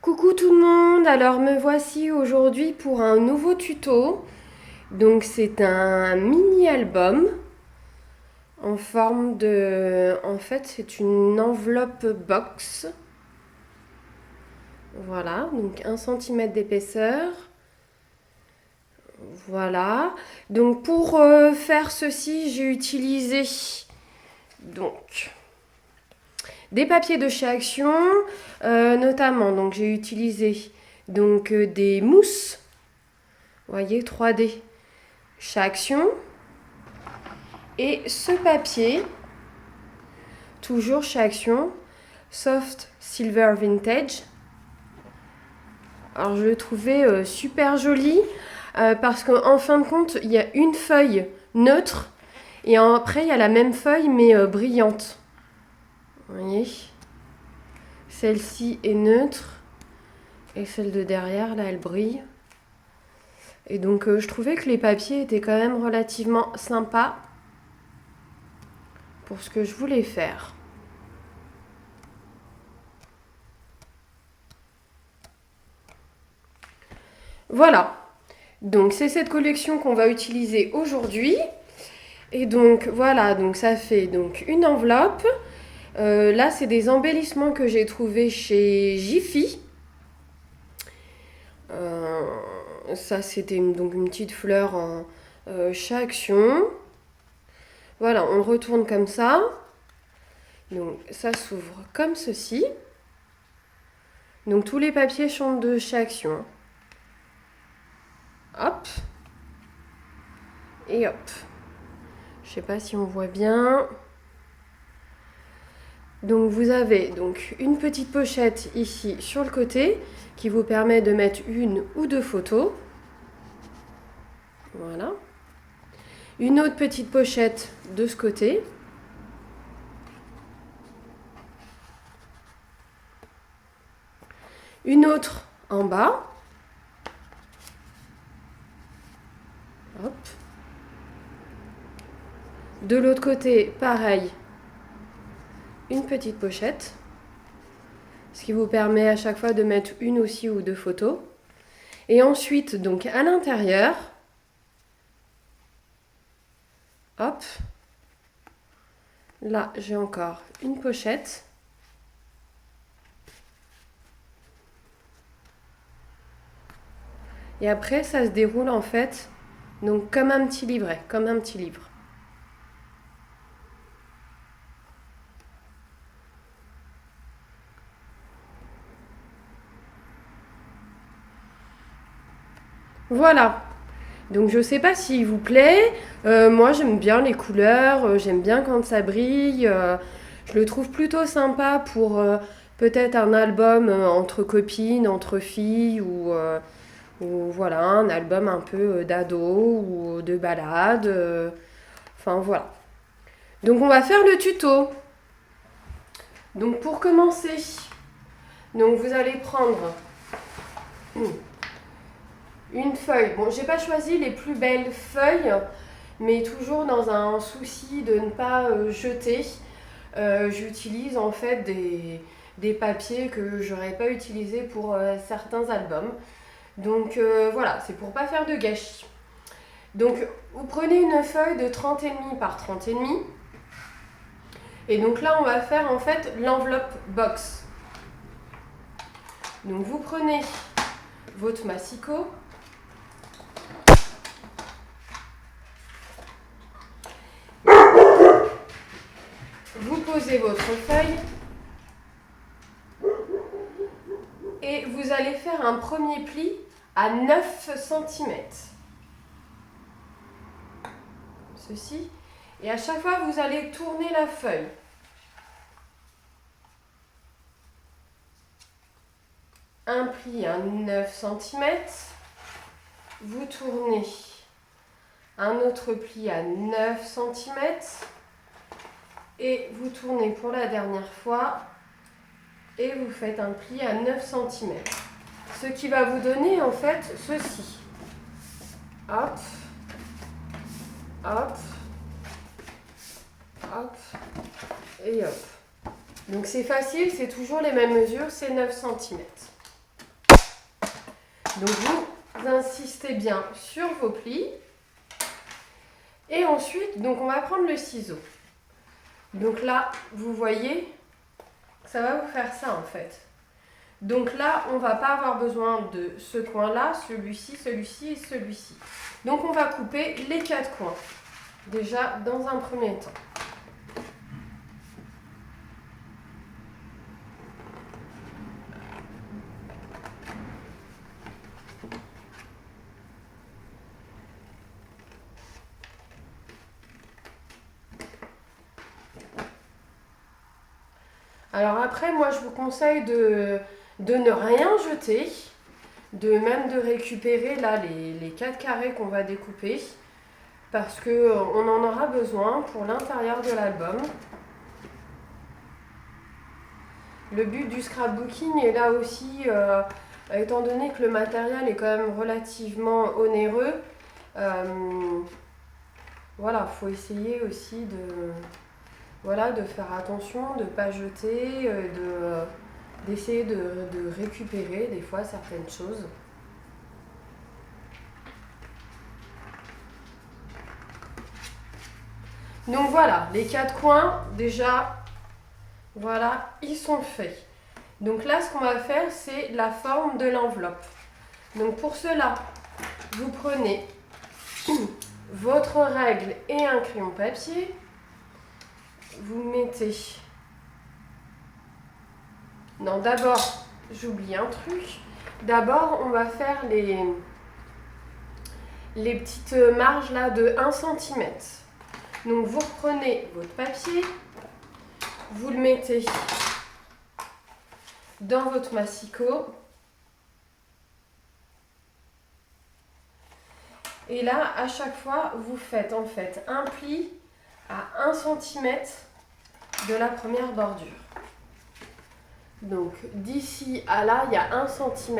Coucou tout le monde, alors me voici aujourd'hui pour un nouveau tuto. Donc c'est un mini album en forme de... En fait c'est une enveloppe box. Voilà, donc 1 cm d'épaisseur. Voilà, donc pour faire ceci j'ai utilisé donc des papiers de chez Action, notamment donc j'ai utilisé donc des mousses. Vous voyez, 3D chez Action. Et ce papier, toujours chez Action, Soft Silver Vintage. Alors je le trouvais super joli parce qu'en fin de compte, il y a une feuille neutre et après il y a la même feuille mais brillante. Vous voyez, celle-ci est neutre et celle de derrière, là, elle brille. Et donc je trouvais que les papiers étaient quand même relativement sympas pour ce que je voulais faire. Voilà, donc c'est cette collection qu'on va utiliser aujourd'hui. Et donc voilà, donc ça fait donc une enveloppe. Là c'est des embellissements que j'ai trouvés chez Jiffy. Ça c'était donc une petite fleur en chez Action. Voilà, on le retourne comme ça. Donc ça s'ouvre comme ceci. Donc tous les papiers sont de chez Action. Hop. Et hop. Je sais pas si on voit bien. Donc vous avez donc une petite pochette ici sur le côté qui vous permet de mettre une ou deux photos. Voilà. Une autre petite pochette de ce côté. Une autre en bas. Hop. De l'autre côté, pareil, une petite pochette. Ce qui vous permet à chaque fois de mettre une aussi ou deux photos. Et ensuite, donc à l'intérieur, hop, là j'ai encore une pochette. Et après, ça se déroule en fait, donc comme un petit livret, comme un petit livre. Voilà. Donc je sais pas s'il vous plaît. Moi j'aime bien les couleurs, j'aime bien quand ça brille. Je le trouve plutôt sympa pour peut-être un album entre copines, entre filles ou voilà, un album un peu d'ado ou de balade. Enfin voilà. Donc on va faire le tuto. Donc pour commencer, donc vous allez prendre une feuille. Bon, j'ai pas choisi les plus belles feuilles, mais toujours dans un souci de ne pas jeter. J'utilise en fait des papiers que j'aurais pas utilisés pour certains albums. Donc voilà, c'est pour pas faire de gâchis. Donc vous prenez une feuille de 30,5 par 30,5. Et donc là, on va faire en fait l'enveloppe box. Donc vous prenez votre massicot. Vous posez votre feuille et vous allez faire un premier pli à 9 cm. Ceci. Et à chaque fois, vous allez tourner la feuille. Un pli à 9 cm. Vous tournez un autre pli à 9 cm. Et vous tournez pour la dernière fois et vous faites un pli à 9 cm. Ce qui va vous donner en fait ceci. Hop, hop, hop et hop. Donc c'est facile, c'est toujours les mêmes mesures, c'est 9 cm. Donc vous insistez bien sur vos plis. Et ensuite, donc on va prendre le ciseau. Donc là, vous voyez, ça va vous faire ça en fait. Donc là, on ne va pas avoir besoin de ce coin-là, celui-ci, celui-ci et celui-ci. Donc on va couper les 4 coins, déjà dans un premier temps. Alors après, moi je vous conseille de ne rien jeter, même de récupérer là les 4 carrés qu'on va découper, parce qu'on en aura besoin pour l'intérieur de l'album. Le but du scrapbooking est là aussi, étant donné que le matériel est quand même relativement onéreux, voilà, il faut essayer aussi de faire attention, de ne pas jeter, d'essayer de récupérer des fois certaines choses. Donc voilà, les 4 coins, déjà, voilà, ils sont faits. Donc là, ce qu'on va faire, c'est la forme de l'enveloppe. Donc pour cela, vous prenez votre règle et un crayon papier. Vous mettez... Non, d'abord, j'oublie un truc. D'abord, on va faire les petites marges là de 1 cm. Donc vous reprenez votre papier, vous le mettez dans votre massicot. Et là, à chaque fois, vous faites en fait un pli à 1 cm de la première bordure. Donc d'ici à là, il y a 1 cm.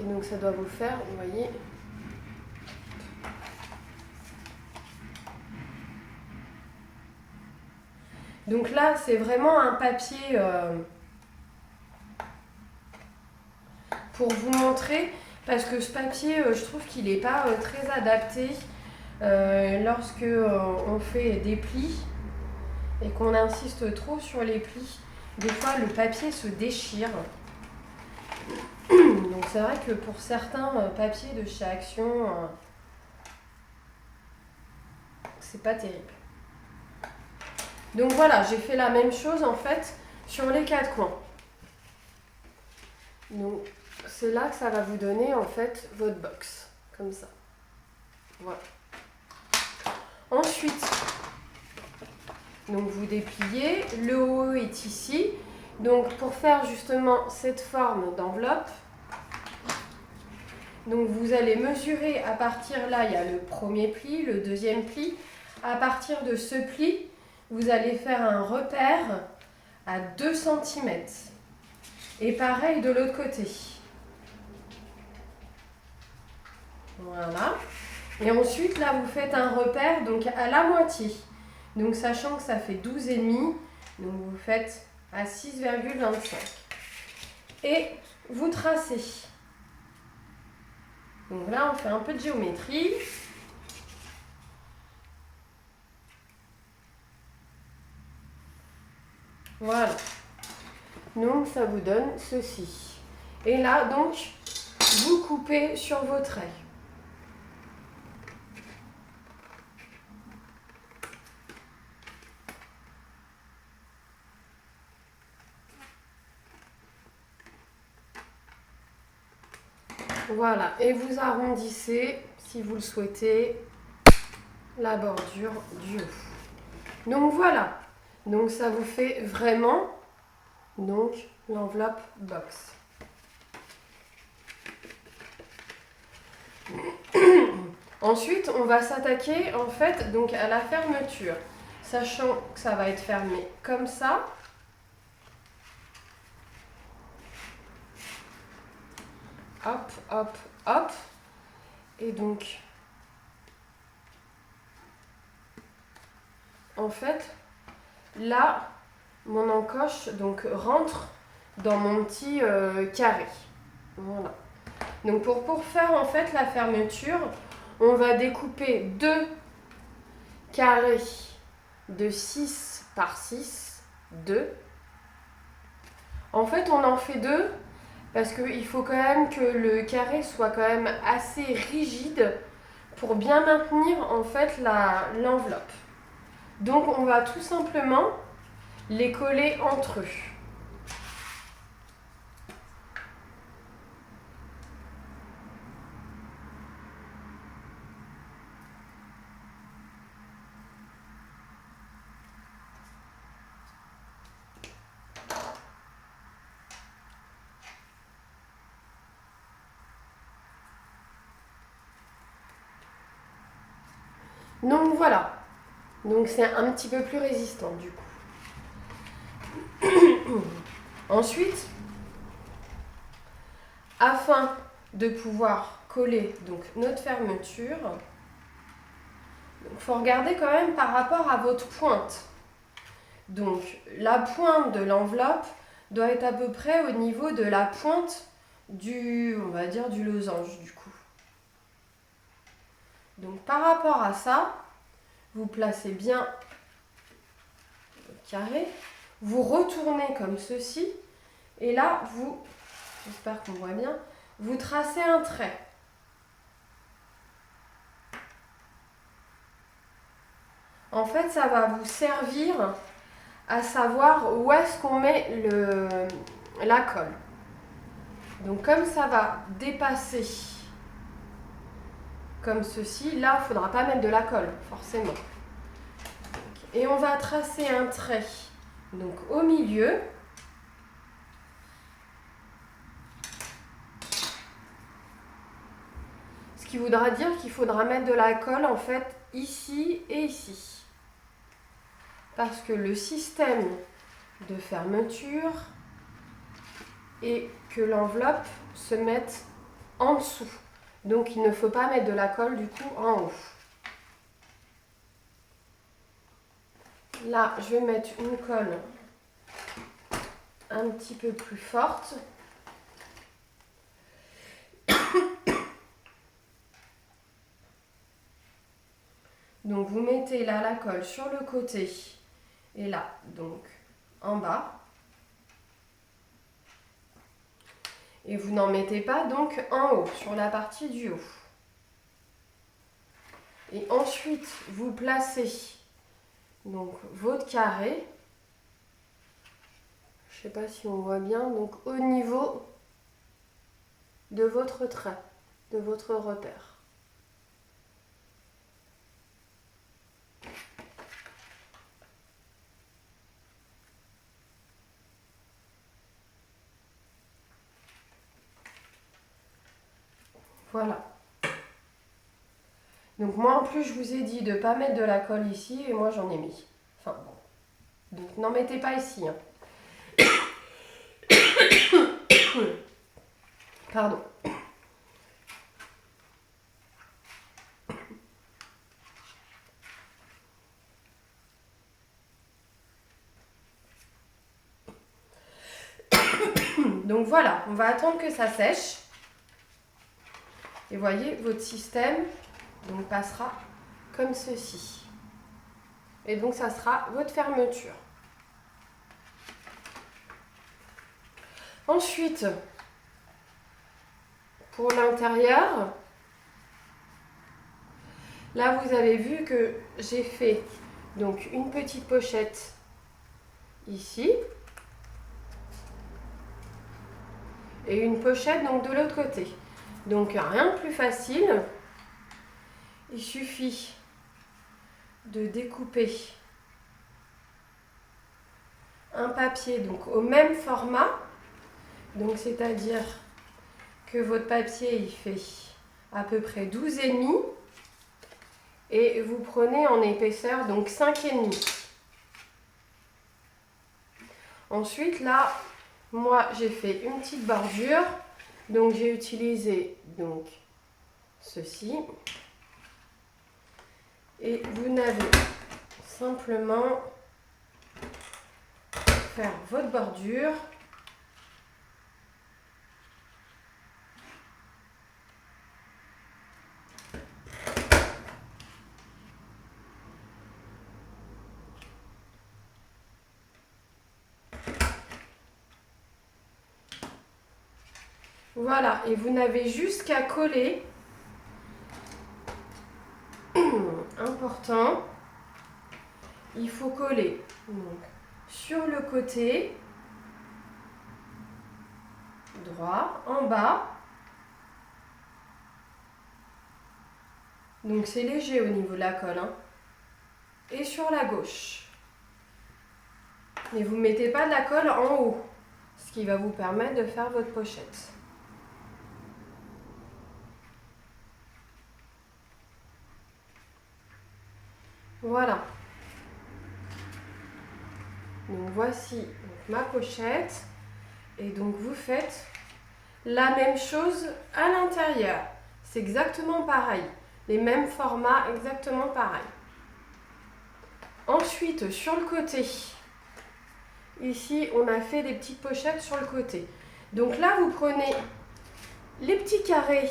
Et donc ça doit vous faire, vous voyez... Donc là, c'est vraiment un papier pour vous montrer, parce que ce papier, je trouve qu'il n'est pas très adapté lorsque on fait des plis et qu'on insiste trop sur les plis. Des fois, le papier se déchire. Donc c'est vrai que pour certains papiers de chez Action, c'est pas terrible. Donc voilà, j'ai fait la même chose en fait sur les 4 coins. Donc c'est là que ça va vous donner en fait votre box, comme ça. Voilà. Ensuite, donc vous dépliez, le haut est ici. Donc pour faire justement cette forme d'enveloppe, donc vous allez mesurer à partir là, il y a le premier pli, le deuxième pli. À partir de ce pli, vous allez faire un repère à 2 cm. Et pareil de l'autre côté. Voilà. Et ensuite, là, vous faites un repère donc à la moitié. Donc, sachant que ça fait 12,5, donc vous faites à 6,25. Et vous tracez. Donc là, on fait un peu de géométrie. Voilà. Donc ça vous donne ceci. Et là donc vous coupez sur vos traits. Voilà, et vous arrondissez, si vous le souhaitez, la bordure du haut. Donc voilà, donc ça vous fait vraiment donc l'enveloppe box. Ensuite, on va s'attaquer en fait donc à la fermeture, sachant que ça va être fermé comme ça. Hop, hop, hop. Et donc, en fait, là, mon encoche donc rentre dans mon petit carré. Voilà. Donc pour faire en fait la fermeture, on va découper 2 carrés de 6 par 6, 2. En fait, on en fait 2 parce qu'il faut quand même que le carré soit quand même assez rigide pour bien maintenir en fait l'enveloppe. Donc on va tout simplement les coller entre eux. Donc voilà, donc c'est un petit peu plus résistant du coup. Ensuite, afin de pouvoir coller donc notre fermeture, il faut regarder quand même par rapport à votre pointe. Donc la pointe de l'enveloppe doit être à peu près au niveau de la pointe on va dire du losange du coup. Donc par rapport à ça, vous placez bien le carré, vous retournez comme ceci, et là j'espère qu'on voit bien, vous tracez un trait. En fait, ça va vous servir à savoir où est-ce qu'on met la colle. Donc comme ça va dépasser comme ceci, là il ne faudra pas mettre de la colle, forcément. Et on va tracer un trait donc au milieu. Ce qui voudra dire qu'il faudra mettre de la colle en fait ici et ici. Parce que le système de fermeture est que l'enveloppe se mette en dessous. Donc il ne faut pas mettre de la colle du coup en haut. Là, je vais mettre une colle un petit peu plus forte. Donc vous mettez là la colle sur le côté et là donc en bas. Et vous n'en mettez pas donc en haut, sur la partie du haut. Et ensuite, vous placez donc votre carré. Je ne sais pas si on voit bien, donc au niveau de votre trait, de votre repère. Voilà. Donc moi en plus je vous ai dit de ne pas mettre de la colle ici et moi j'en ai mis. Enfin bon. Donc n'en mettez pas ici. Hein. Pardon. Donc voilà, on va attendre que ça sèche. Et voyez, votre système donc, passera comme ceci. Et donc ça sera votre fermeture. Ensuite, pour l'intérieur, là vous avez vu que j'ai fait donc une petite pochette ici et une pochette donc de l'autre côté. Donc rien de plus facile, il suffit de découper un papier donc au même format, donc c'est-à-dire que votre papier il fait à peu près 12,5 et vous prenez en épaisseur donc 5,5. Ensuite là, moi j'ai fait une petite bordure, donc j'ai utilisé donc ceci et vous n'avez simplement faire votre bordure Voilà, et vous n'avez juste qu'à coller. Important, il faut coller donc, sur le côté droit, en bas. Donc c'est léger au niveau de la colle. Hein. Et sur la gauche. Mais vous ne mettez pas de la colle en haut, ce qui va vous permettre de faire votre pochette. Voilà. Donc voici ma pochette. Et donc vous faites la même chose à l'intérieur. C'est exactement pareil. Les mêmes formats, exactement pareil. Ensuite, sur le côté, ici, on a fait des petites pochettes sur le côté. Donc là, vous prenez les petits carrés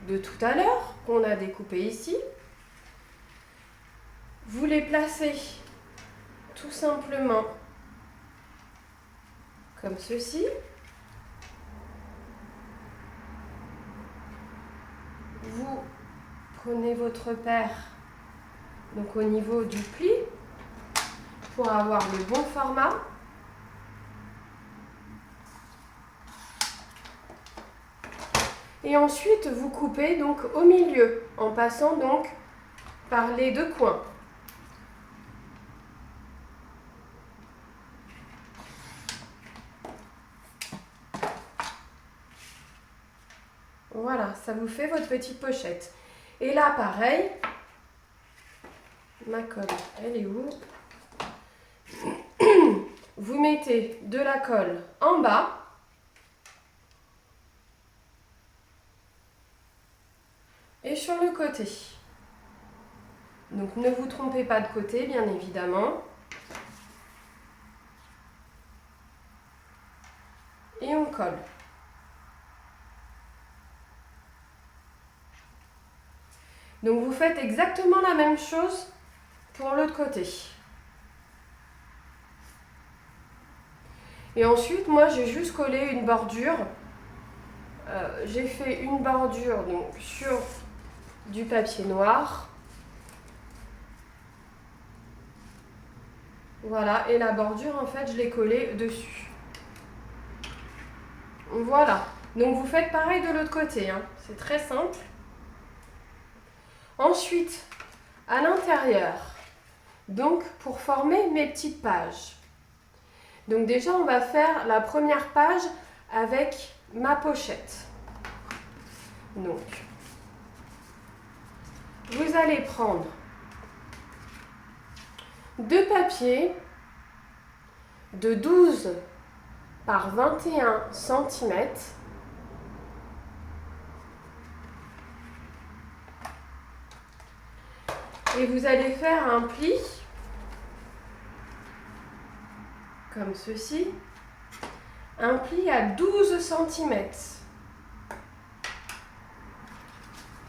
de tout à l'heure, qu'on a découpés ici. Vous les placez tout simplement comme ceci. Vous prenez votre paire donc au niveau du pli pour avoir le bon format. Et ensuite, vous coupez donc au milieu en passant donc par les deux coins. Voilà, ça vous fait votre petite pochette. Et là, pareil, ma colle, elle est où? Vous mettez de la colle en bas. Et sur le côté. Donc ne vous trompez pas de côté, bien évidemment. Et on colle. Donc vous faites exactement la même chose pour l'autre côté. Et ensuite, moi j'ai juste collé une bordure. J'ai fait une bordure donc, sur du papier noir. Voilà, et la bordure en fait je l'ai collée dessus. Voilà, donc vous faites pareil de l'autre côté, hein. C'est très simple. Ensuite, à l'intérieur, donc pour former mes petites pages. Donc déjà on va faire la première page avec ma pochette. Donc, vous allez prendre deux papiers de 12 par 21 cm. Et vous allez faire un pli comme ceci, un pli à 12 cm.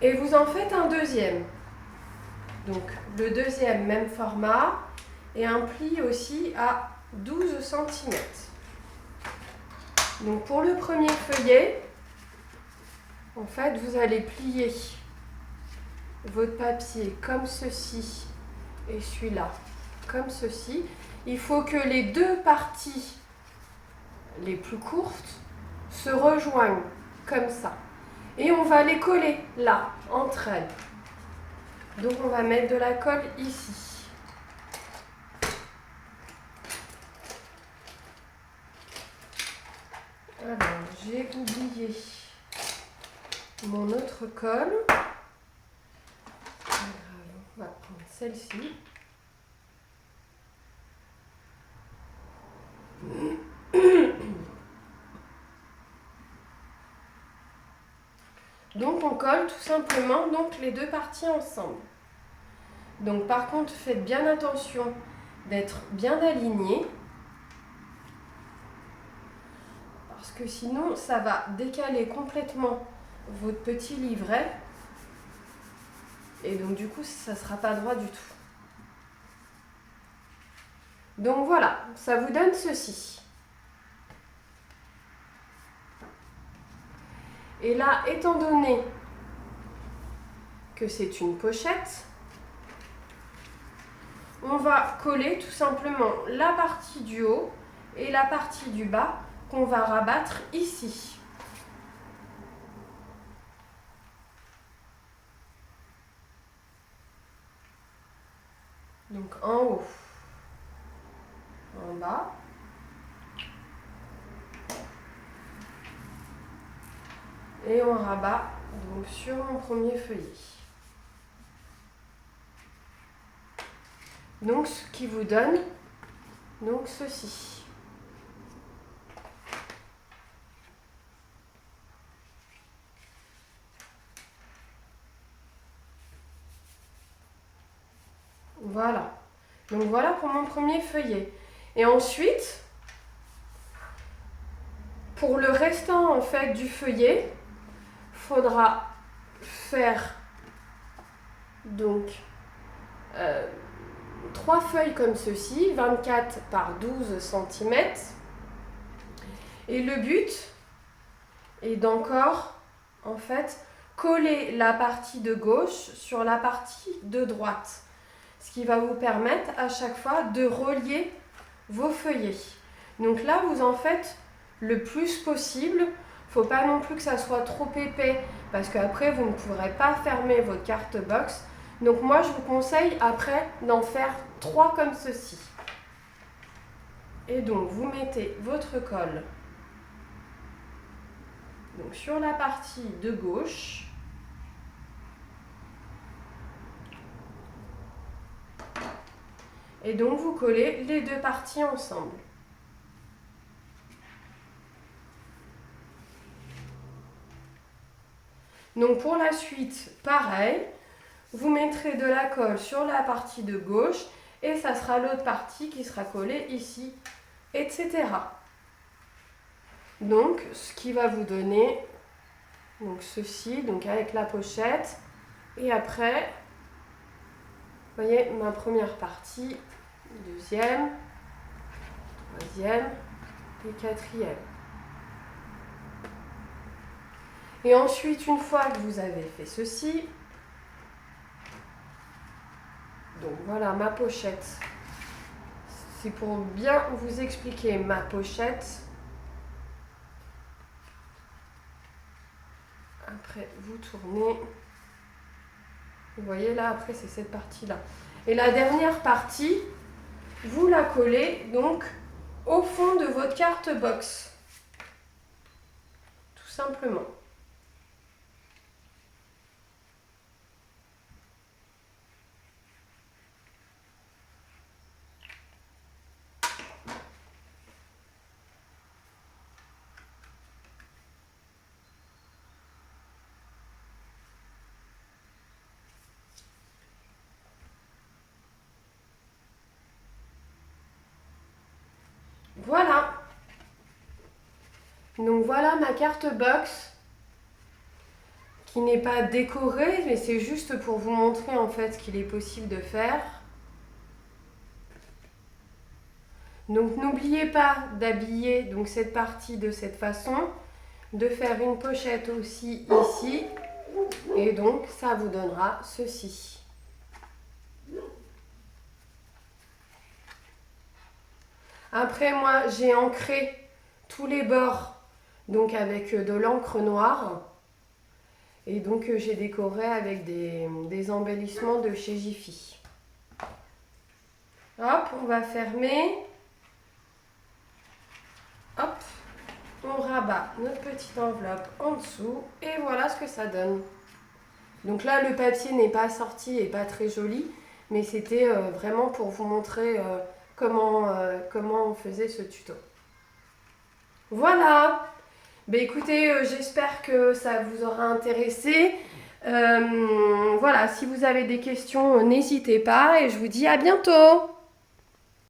Et vous en faites un deuxième. Donc le deuxième, même format, et un pli aussi à 12 cm. Donc pour le premier feuillet, en fait, vous allez plier votre papier comme ceci et celui-là comme ceci. Il faut que les deux parties les plus courtes se rejoignent comme ça. Et on va les coller là, entre elles. Donc on va mettre de la colle ici. Alors, j'ai oublié mon autre colle. On va prendre celle-ci. Donc on colle tout simplement donc, les deux parties ensemble. Donc par contre, faites bien attention d'être bien aligné. Parce que sinon, ça va décaler complètement votre petit livret. Et donc du coup, ça ne sera pas droit du tout. Donc voilà, ça vous donne ceci. Et là, étant donné que c'est une pochette, on va coller tout simplement la partie du haut et la partie du bas qu'on va rabattre ici. Donc en haut, en bas. Et on rabat donc sur mon premier feuillet. Donc ce qui vous donne donc ceci. Voilà. Donc voilà pour mon premier feuillet. Et ensuite, pour le restant en fait du feuillet, faudra faire donc 3 feuilles comme ceci, 24 par 12 cm. Et le but est d'encore en fait coller la partie de gauche sur la partie de droite. Ce qui va vous permettre à chaque fois de relier vos feuillets. Donc là, vous en faites le plus possible. Il ne faut pas non plus que ça soit trop épais parce qu'après, vous ne pourrez pas fermer votre carte box. Donc moi, je vous conseille après d'en faire 3 comme ceci. Et donc, vous mettez votre colle donc, sur la partie de gauche. Et donc, vous collez les deux parties ensemble. Donc, pour la suite, pareil, vous mettrez de la colle sur la partie de gauche et ça sera l'autre partie qui sera collée ici, etc. Donc, ce qui va vous donner donc ceci, donc avec la pochette. Et après, vous voyez ma première partie, deuxième, troisième et quatrième. Et ensuite, une fois que vous avez fait ceci, donc voilà ma pochette. C'est pour bien vous expliquer ma pochette. Après, vous tournez. Vous voyez là, après, c'est cette partie-là. Et la dernière partie, vous la collez donc au fond de votre carte box. Tout simplement. Voilà. Donc voilà ma carte box qui n'est pas décorée, mais c'est juste pour vous montrer en fait ce qu'il est possible de faire. Donc n'oubliez pas d'habiller donc cette partie de cette façon, de faire une pochette aussi ici, et donc ça vous donnera ceci. Après moi j'ai ancré tous les bords donc avec de l'encre noire et donc j'ai décoré avec des embellissements de chez Jiffy. Hop, on va fermer. Hop, on rabat notre petite enveloppe en dessous et voilà ce que ça donne. Donc là le papier n'est pas sorti et pas très joli, mais c'était vraiment pour vous montrer comment on faisait ce tuto. Voilà. Ben écoutez, j'espère que ça vous aura intéressé. Voilà, si vous avez des questions, n'hésitez pas et je vous dis à bientôt.